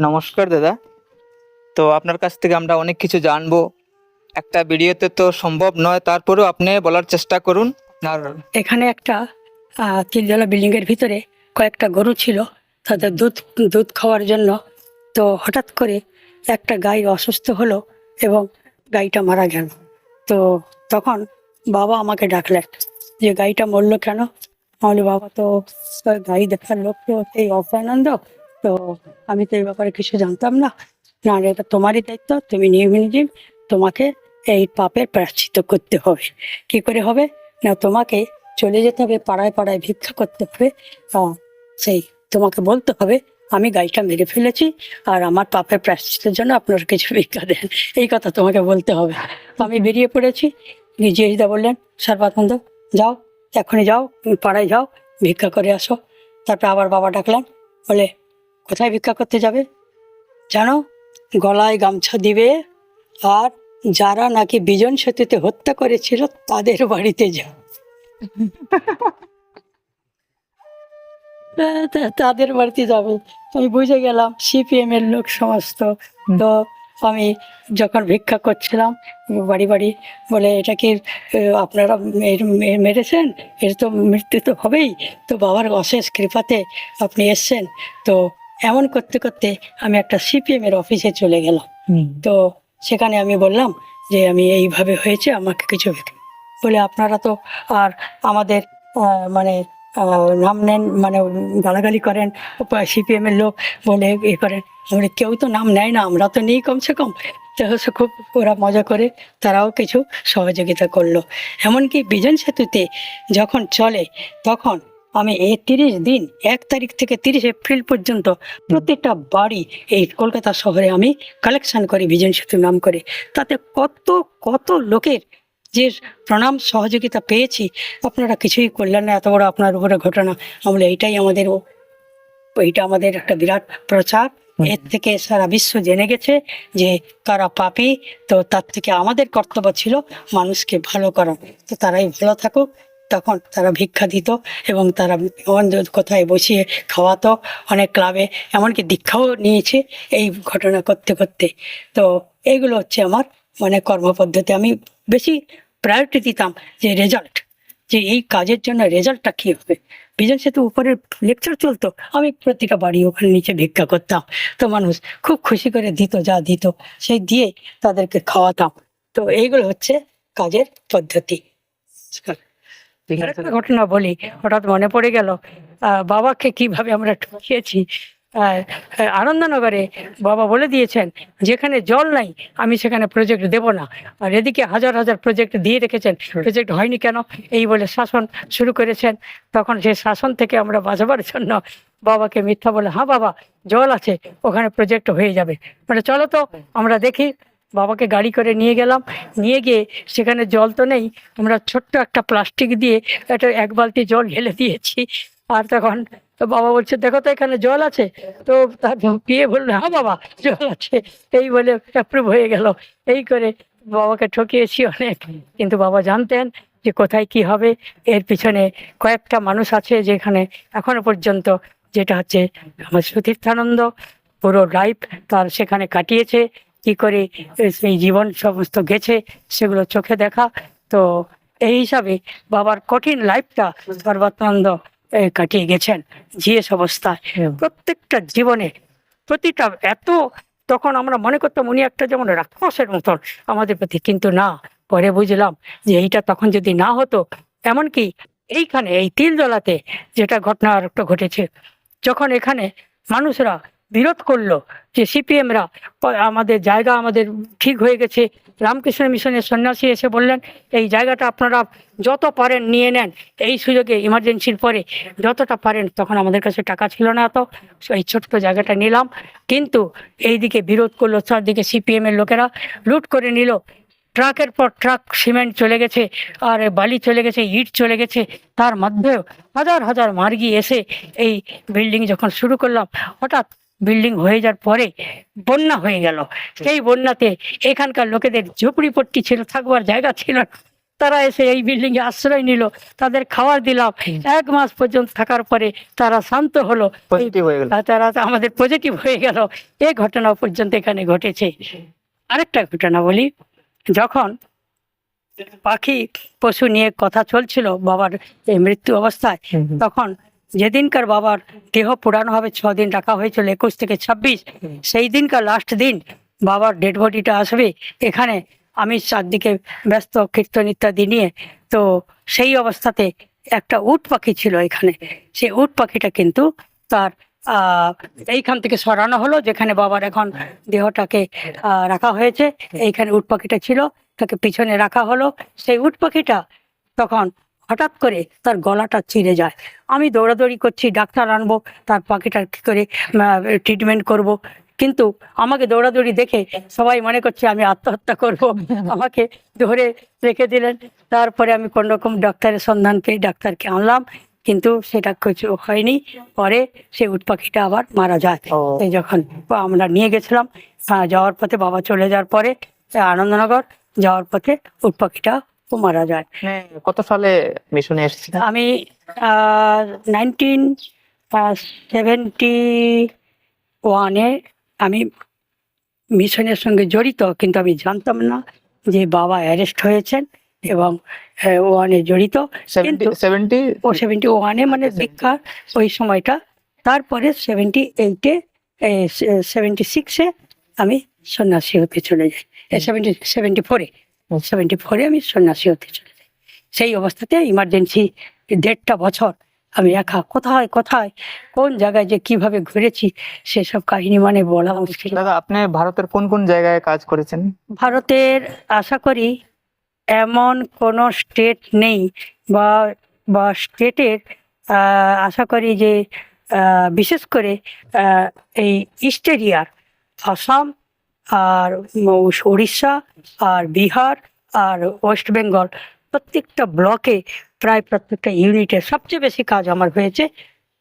নমস্কার দাদা। তো আপনার কাছ থেকে আমরা অনেক কিছু জানবো। একটা ভিডিওতে তো সম্ভব নয়, তারপরেও আপনি বলার চেষ্টা করুন। আর এখানে একটা তিনতলা বিল্ডিং এর ভিতরে কয়েকটা গরু ছিল, তাদের দুধ দুধ খাওয়ার জন্য। তো হঠাৎ করে একটা গাই অসুস্থ হলো এবং গাইটা মারা গেল। তো তখন বাবা আমাকে ডাকলেন যে গাইটা মরলো কেন। আমি বলি, বাবা তো গাই দেখার লোক তো এই অভয়ানন্দ, তো আমি তো এই ব্যাপারে কিছু জানতাম না। না, এটা তোমারই দায়িত্ব, তুমি নিজে তোমাকে এই পাপের প্রায়শ্চিত্ত করতে হবে। কি করে হবে? না, তোমাকে চলে যেতে হবে, পাড়ায় পাড়ায় ভিক্ষা করতে হবে। সেই তোমাকে বলতে হবে আমি গাইটা মেরে ফেলেছি, আর আমার পাপের প্রায়শ্চিত্তের জন্য আপনারা কিছু ভিক্ষা দেন, এই কথা তোমাকে বলতে হবে। তো আমি বেরিয়ে পড়েছি। নিজেইদা বললেন, সর্বানন্দ যাও, এখনই যাও, তুমি পাড়ায় যাও, ভিক্ষা করে আসো। তারপরে আবার বাবা ডাকলেন, বলে কোথায় ভিক্ষা করতে যাবে জানো? গলায় গামছা দিবে, আর যারা নাকি বিজন সেতুতে হত্যা করেছিল তাদের বাড়িতে যাও। তাদের বাড়িতে যাবে। আমি বুঝে গেলাম সিপিএম এর লোক সমস্ত। তো আমি যখন ভিক্ষা করছিলাম বাড়ি বাড়ি, বলে এটা কি আপনারা মেরেছেন? এর তো মৃত্যু তো হবেই। তো বাবার অশেষ কৃপাতে আপনি এসছেন। তো এমন করতে করতে আমি একটা সিপিএম এর অফিসে চলে গেলাম। তো সেখানে আমি বললাম যে আমি এইভাবে হয়েছে, আমাকে কিছু বলে আপনারা তো আর আমাদের মানে নাম নেন, মানে গালাগালি করেন, সিপিএম এর লোক বলে এ করেন। আমরা কেউ তো নাম নেয় না, আমরা তো নেই কমসে কম। তো হচ্ছে খুব ওরা মজা করে, তারাও কিছু সহযোগিতা করলো। এমনকি বিজন সেতুতে যখন চলে তখন আমি এই 30 দিন, 1 তারিখ থেকে 30 এপ্রিল পর্যন্ত প্রত্যেকটা বাড়ি এই কলকাতা শহরে আমি কালেকশন করি বিজন সেতু নাম করে। তাতে কত কত লোকের যে প্রণাম সহযোগিতা পেয়েছি। আপনারা কিছুই করলেন না, এত বড় আপনার উপরে ঘটনা। আমরা এইটা আমাদের একটা বিরাট প্রচার। এর থেকে সারা বিশ্ব জেনে গেছে যে তারা পাপী। তো তার থেকে আমাদের কর্তব্য ছিল মানুষকে ভালো করা। তো তারাই ভালো থাকুক। তখন তারা ভিক্ষা দিত এবং তারা কোথায় বসিয়ে খাওয়াতো, অনেক ক্লাবে, এমনকি দীক্ষাও নিয়েছে এই ঘটনা করতে করতে। তো এইগুলো হচ্ছে আমার মানে কর্মপদ্ধতি। আমি বেশি প্রায়োরিটি দিতাম যে রেজাল্ট, যে এই কাজের জন্য রেজাল্টটা কি হবে। বিজন সেতু উপরে লেকচার চলতো, আমি প্রতিটা বাড়ি ওখানে নিচে ভিক্ষা করতাম। তো মানুষ খুব খুশি করে দিত, যা দিত সেই দিয়ে তাদেরকে খাওয়াতাম। তো এইগুলো হচ্ছে কাজের পদ্ধতি। একটা ঘটনা বলি, হঠাৎ মনে পড়ে গেল। বাবাকে কিভাবে আমরা ঠকিয়েছি। আনন্দনগরে বাবা বলে দিয়েছেন যেখানে জল নাই আমি সেখানে প্রজেক্ট দেব না, আর এদিকে হাজার হাজার প্রজেক্ট দিয়ে রেখেছেন, প্রজেক্ট হয়নি কেন, এই বলে শাসন শুরু করেছেন। তখন সেই শাসন থেকে আমরা বাঁচাবার জন্য বাবাকে মিথ্যা বলে, হ্যাঁ বাবা জল আছে, ওখানে প্রজেক্ট হয়ে যাবে, মানে চলো তো আমরা দেখি। বাবাকে গাড়ি করে নিয়ে গেলাম, নিয়ে গিয়ে সেখানে জল তো নেই, আমরা ছোট্ট একটা প্লাস্টিক দিয়ে একটা 1 বালতি জল ঢেলে দিয়েছি। আর তখন তো বাবা বলছে দেখো তো এখানে জল আছে। তো তার গিয়ে বললো হ্যাঁ বাবা জল আছে, এই বলে অ্যাপ্রুভ হয়ে গেল। এই করে বাবাকে ঠকিয়েছি অনেক, কিন্তু বাবা জানতেন যে কোথায় কি হবে। এর পিছনে কয়েকটা মানুষ আছে যেখানে এখনো পর্যন্ত, যেটা হচ্ছে আমার সুতীর্থানন্দ পুরো লাইফ তার সেখানে কাটিয়েছে। কি করে সেই জীবন সমস্ত গেছে সেগুলো চোখে দেখা। তো এই হিসাবে বাবার কঠিন লাইফটা সর্বানন্দ কাটিয়ে গেছেন জিএস অবস্থায়। প্রত্যেকটা জীবনে প্রতিটা এত, তখন আমরা মনে করতাম উনি একটা যেমন রাক্ষসের মতন আমাদের প্রতি, কিন্তু না, পরে বুঝলাম যে এইটা তখন যদি না হতো। এমনকি এইখানে এই তিলতলাতে যেটা ঘটনা আর একটা ঘটেছে, যখন এখানে মানুষরা বিরোধ করলো যে সিপিএমরা আমাদের জায়গা আমাদের ঠিক হয়ে গেছে, রামকৃষ্ণ মিশনের সন্ন্যাসী এসে বললেন এই জায়গাটা আপনারা যত পারেন নিয়ে নেন, এই সুযোগে ইমার্জেন্সির পরে যতটা পারেন। তখন আমাদের কাছে টাকা ছিল না, তো এই ছোট্ট জায়গাটা নিলাম। কিন্তু এইদিকে বিরোধ করলো, চারদিকে সিপিএমের লোকেরা লুট করে নিল। ট্রাকের পর ট্রাক সিমেন্ট চলে গেছে, আর বালি চলে গেছে, ইট চলে গেছে। তার মধ্যেও হাজার হাজার মার্গি এসে এই বিল্ডিং যখন শুরু করলাম, হঠাৎ বিল্ডিং হয়ে যাওয়ার পরে বন্যা হয়ে গেল। সেই বন্যাতে এখানকার লোকেদের ঝুপড়িপট্টি ছিল, থাকবার জায়গা ছিল না। তারা এসে এই বিল্ডিং এ আশ্রয় নিল, তাদের খাবার দিলাম, 1 মাস পর্যন্ত থাকার পরে তারা শান্ত হলো, পজিটিভ হয়ে গেল। তারা আমাদের পজিটিভ হয়ে গেল। এই ঘটনা পর্যন্ত এখানে ঘটেছে। আরেকটা ঘটনা বলি, যখন পাখি পশু নিয়ে কথা চলছিল বাবার এই মৃত্যু অবস্থায়, তখন যেদিনকার বাবার দেহ পুরানো হবে 6 দিন রাখা হয়েছিল, 21 থেকে 26, সেই দিনকার লাস্ট দিন বাবার ডেড বডিটা আসবে এখানে। আমি চারদিকে ব্যস্ত কীর্তন ইত্যাদি নিয়ে, তো সেই অবস্থাতে একটা উট পাখি ছিল এখানে। সেই উট পাখিটা কিন্তু তার এইখান থেকে সরানো হলো, যেখানে বাবার এখন দেহটাকে রাখা হয়েছে, এইখানে উট পাখিটা ছিল, তাকে পিছনে রাখা হলো। সেই উট পাখিটা তখন হঠাৎ করে তার গলাটা চিড়ে যায়। আমি দৌড়াদৌড়ি করছি, ডাক্তার আনবো, তার পাখিটার কী করে ট্রিটমেন্ট করব। কিন্তু আমাকে দৌড়াদৌড়ি দেখে সবাই মনে করছে আমি আত্মহত্যা করব, আমাকে ধরে রেখে দিলেন। তারপরে আমি কোন রকম ডাক্তারের সন্ধান পেয়ে ডাক্তারকে আনলাম, কিন্তু সেটা কিছু হয়নি। পরে সেই উট পাখিটা আবার মারা যায়। ও। এই যখন আমরা নিয়ে গেছিলাম, যাওয়ার পথে বাবা চলে যাওয়ার পরে আনন্দনগর যাওয়ার পথে উট পাখিটা মারা যায়। মানে কত সালে মিশনে এসেছিলেন? আমি 1971-এ আমি মিশনের সঙ্গে জড়িত, কিন্তু আমি জানতাম না যে বাবা অ্যারেস্ট হয়েছেন এবং ওয়ানে জড়িত। কিন্তু 71-এ মানে দীক্ষা ওই সময়টা। তারপরে 78-এ 76-এ আমি সন্ন্যাসী হতে চলে যাই। 74-এ আমি সন্ন্যাসী হতে চলে যাই। সেই অবস্থাতে ইমার্জেন্সি 1.5 বছর আমি একা কোথায় কোথায় কোন জায়গায় যে কিভাবে ঘুরেছি সেসব কাহিনী মানে বলা মুশকিল। দাদা, আপনি ভারতের কোন কোন জায়গায় কাজ করেছেন? ভারতের আশা করি এমন কোনো স্টেট নেই বা বা স্টেটের আশা করি যে বিশেষ করে এই ইস্ট এরিয়ার আসাম আর উড়িষ্যা আর বিহার আর ওয়েস্ট বেঙ্গল, প্রত্যেকটা ব্লকে প্রায় প্রত্যেকটা ইউনিটে সবচেয়ে বেশি কাজ আমার হয়েছে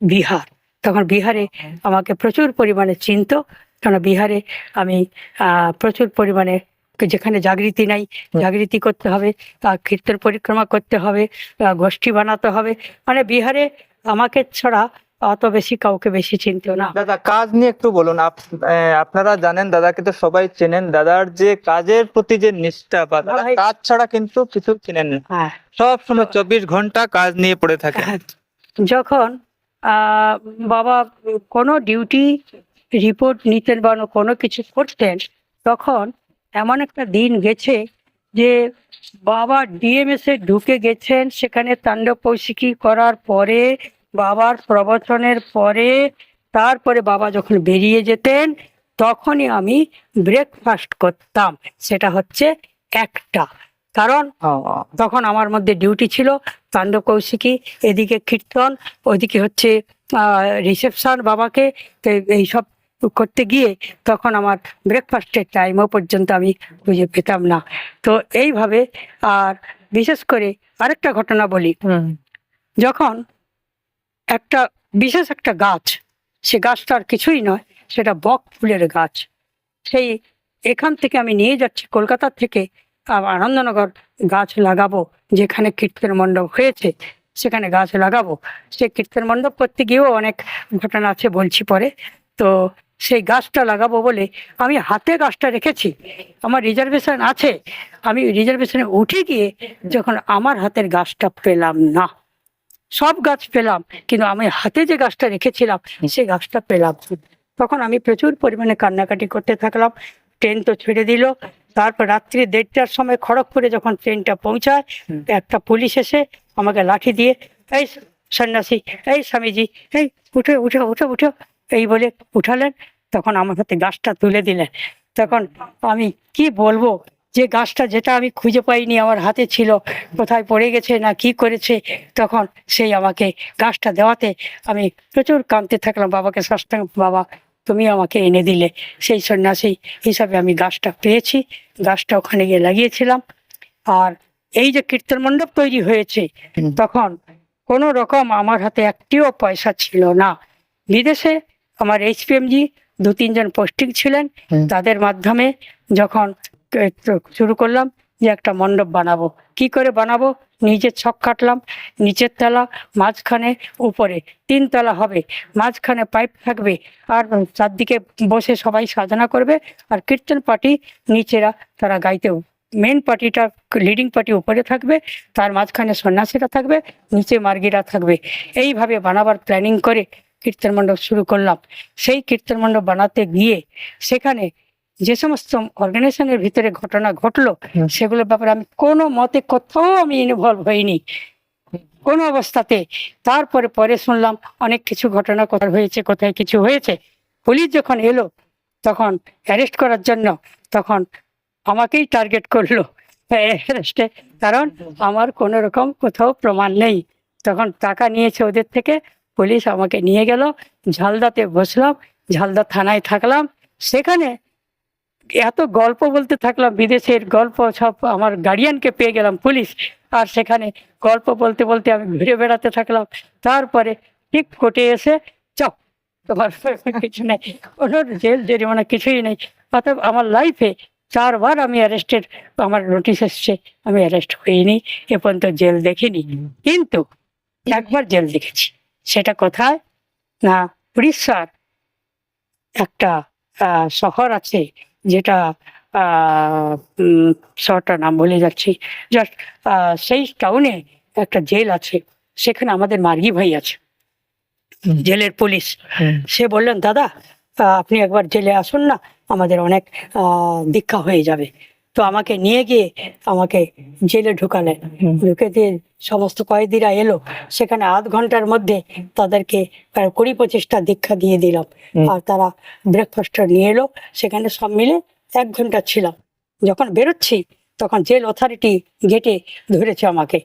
বিহার। তখন বিহারে আমাকে প্রচুর পরিমাণে চিনত, কারণ বিহারে আমি প্রচুর পরিমাণে, যেখানে জাগৃতি নাই জাগৃতি করতে হবে, কীর্তন পরিক্রমা করতে হবে, গোষ্ঠী বানাতে হবে, মানে বিহারে আমাকে ছাড়া অত বেশি কাউকে বেশি চিনত না। দাদা, কাজ নিয়ে একটু বলুন। আপনারা জানেন, দাদাকে তো সবাই চেনেন, দাদার যে কাজের প্রতি যে নিষ্ঠা, বা দাদা ভাই। কাজ ছাড়া কিন্তু কিছু চেনেন না, হ্যাঁ, সব সময় 24 ঘন্টা কাজ নিয়ে পড়ে থাকে। যখন বাবা কোনো ডিউটি রিপোর্ট নিতেন বা কোনো কিছু করতেন, তখন এমন একটা দিন গেছে যে বাবা ডিএমএসে ঢুকে গেছেন, সেখানে তাণ্ডব কৌশিকী করার পরে, বাবার প্রবচনের পরে, তারপরে বাবা যখন বেরিয়ে যেতেন তখনই আমি ব্রেকফাস্ট করতাম। সেটা হচ্ছে একটা কারণ, তখন আমার মধ্যে ডিউটি ছিল তাণ্ডব কৌশিকী, এদিকে কীর্তন, ওইদিকে হচ্ছে রিসেপশন বাবাকে, তো এইসব করতে গিয়ে তখন আমার ব্রেকফাস্টের টাইমও পর্যন্ত আমি খুঁজে পেতাম না। তো এইভাবে, আর বিশেষ করে আরেকটা ঘটনা বলি, যখন একটা বিশেষ একটা গাছ, সে গাছটা আর কিছুই নয়, সেটা বক ফুলের গাছ, সেই এখান থেকে আমি নিয়ে যাচ্ছি কলকাতা থেকে আনন্দনগর গাছ লাগাবো, যেখানে কীর্তন মণ্ডপ হয়েছে সেখানে গাছ লাগাবো। সে কীর্তন মণ্ডপ করতে গিয়েও অনেক ঘটনা আছে, বলছি পরে। তো সেই গাছটা লাগাবো বলে আমি হাতে গাছটা রেখেছি, আমার রিজার্ভেশন আছে, আমি রিজার্ভেশনে উঠে গিয়ে যখন আমার হাতের গাছটা পেলাম না, সব গাছ পেলাম কিন্তু আমি হাতে যে গাছটা রেখেছিলাম সেই গাছটা পেলাম না। তখন আমি প্রচুর পরিমাণে কান্নাকাটি করতে থাকলাম। ট্রেন তো ছেড়ে দিল। তারপর রাত্রি 1:30টার সময় খড়গপুরে যখন ট্রেনটা পৌঁছায়, একটা পুলিশ এসে আমাকে লাঠি দিয়ে, এই সন্ন্যাসী, এই স্বামীজি, এই উঠে উঠে উঠে উঠে এই বলে উঠালেন। তখন আমার হাতে গাছটা তুলে দিলেন। তখন আমি কি বলবো, যে গাছটা যেটা আমি খুঁজে পাইনি, আমার হাতে ছিল, কোথায় পড়ে গেছে না কি করেছে, তখন সেই আমাকে গাছটা দেওয়াতে আমি প্রচুর কাঁদতে থাকলাম বাবাকে সাষ্টাঙ্গ, বাবা তুমি আমাকে এনে দিলে। সেই সন্ন্যাসী হিসাবে আমি গাছটা পেয়েছি, গাছটা ওখানে গিয়ে লাগিয়েছিলাম। আর এই যে কীর্তন মণ্ডপ তৈরি হয়েছে, তখন কোনো রকম আমার হাতে একটিও পয়সা ছিল না। বিদেশে আমার HPMজি 2-3 জন পোস্টিং ছিলেন, তাদের মাধ্যমে যখন শুরু করলাম, যে একটা মণ্ডপ বানাবো। কি করে বানাবো? নিজের ছক কাটলাম, নিচের তলা, মাঝখানে, উপরে 3 তলা হবে, মাঝখানে পাইপ থাকবে, আর চারদিকে বসে সবাই সাধনা করবে, আর কীর্তন পার্টি নিচেরা তারা গাইতে, মেন পার্টিটা লিডিং পার্টি উপরে থাকবে, তার মাঝখানে সন্ন্যাসীরা থাকবে, নিচে মার্গীরা থাকবে। এইভাবে বানাবার প্ল্যানিং করে কীর্তন মণ্ডপ শুরু করলাম। সেই কীর্তন মণ্ডপ বানাতে গিয়ে সেখানে যে সমস্ত অর্গানাইজেশনের ভিতরে ঘটনা ঘটলো সেগুলোর ব্যাপারে আমি কোনো মতে কোথাও আমি ইনভলভ হইনি, কোনো অবস্থাতে। তারপরে পরে শুনলাম অনেক কিছু ঘটনা কোথায় হয়েছে, কোথায় কিছু হয়েছে। পুলিশ যখন এলো তখন অ্যারেস্ট করার জন্য, তখন আমাকেই টার্গেট করলো অ্যারেস্টে, কারণ আমার কোনো রকম কোথাও প্রমাণ নেই। তখন টাকা নিয়েছে ওদের থেকে, পুলিশ আমাকে নিয়ে গেল, ঝালদাতে বসলাম, ঝালদা থানায় থাকলাম। সেখানে এত গল্প বলতে থাকলাম, বিদেশের গল্প সব, আমার গার্ডিয়ানকে পেয়ে গেলাম পুলিশ, আর সেখানে গল্প বলতে বলতে আমি ঘুরে বেড়াতে থাকলাম। তারপরে ঠিক কোর্টে এসে চপ, তোমার কিছু নেই, কোনো জেল জরিমানা কিছুই নেই। অর্থাৎ আমার লাইফে 4 বার আমি অ্যারেস্টেড, আমার নোটিশ এসছে, আমি অ্যারেস্ট হইনি, এ পর্যন্ত জেল দেখিনি। কিন্তু একবার জেল দেখেছি। সেটা কোথায় না, উড়িষ্যার একটা শহর আছে, যেটা শহরটার নাম ভুলে যাচ্ছি, জাস্ট সেই টাউনে একটা জেল আছে, সেখানে আমাদের মার্গি ভাই আছে, জেলের পুলিশ। সে বললেন, দাদা আপনি একবার জেলে আসুন না, আমাদের অনেক দীক্ষা হয়ে যাবে। তো আমাকে নিয়ে গিয়ে আমাকে জেলে ঢুকালেন। ঢুকে দিয়ে সমস্ত কয়েদিরা এলো, সেখানে আধ ঘন্টার মধ্যে তাদেরকে প্রায় 20-25টা দীক্ষা দিয়ে দিলাম। আর তারা ব্রেকফাস্টটা নিয়ে এলো, সেখানে সব মিলে 1 ঘন্টা ছিলাম। যখন বেরোচ্ছি তখন জেল অথরিটি গেটে ধরেছে আমাকে,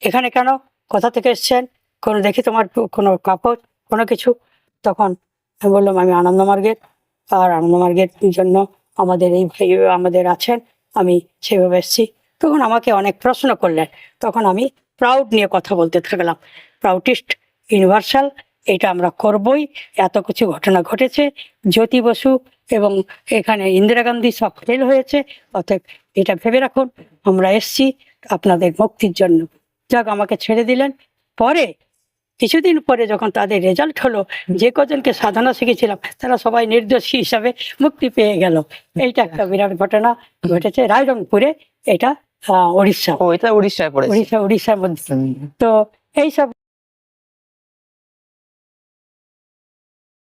এখানে কেন, কোথা থেকে এসছেন, কোনো দেখি তোমার কোনো কাপড়, কোনো কিছু। তখন আমি বললাম আমি আনন্দমার্গের, আর আনন্দমার্গের জন্য আমাদের এই ভাই আমাদের আছেন, আমি সেভাবে এসেছি। তখন আমাকে অনেক প্রশ্ন করলেন। তখন আমি প্রাউড নিয়ে কথা বলতে থাকলাম, প্রাউডিস্ট ইউনিভার্সাল, এটা আমরা করবই, এত কিছু ঘটনা ঘটেছে, জ্যোতি বসু এবং এখানে ইন্দিরা গান্ধী সব ফেল হয়েছে, অতএব এটা ভেবে রাখুন, আমরা এসছি আপনাদের মুক্তির জন্য। যাক, আমাকে ছেড়ে দিলেন। পরে কিছুদিন পরে যখন তাদের রেজাল্ট হলো, যে কজনকে সাধনা শিখেছিলাম তারা সবাই নির্দোষী হিসাবে মুক্তি পেয়ে গেল। এইটা একটা বিরাট ঘটনা ঘটেছে রায়রংপুরে, এটা উড়িষ্যা, ও এটা উড়িষ্যায় পড়েছে। উড়িষ্যার মধ্যে। তো এইসব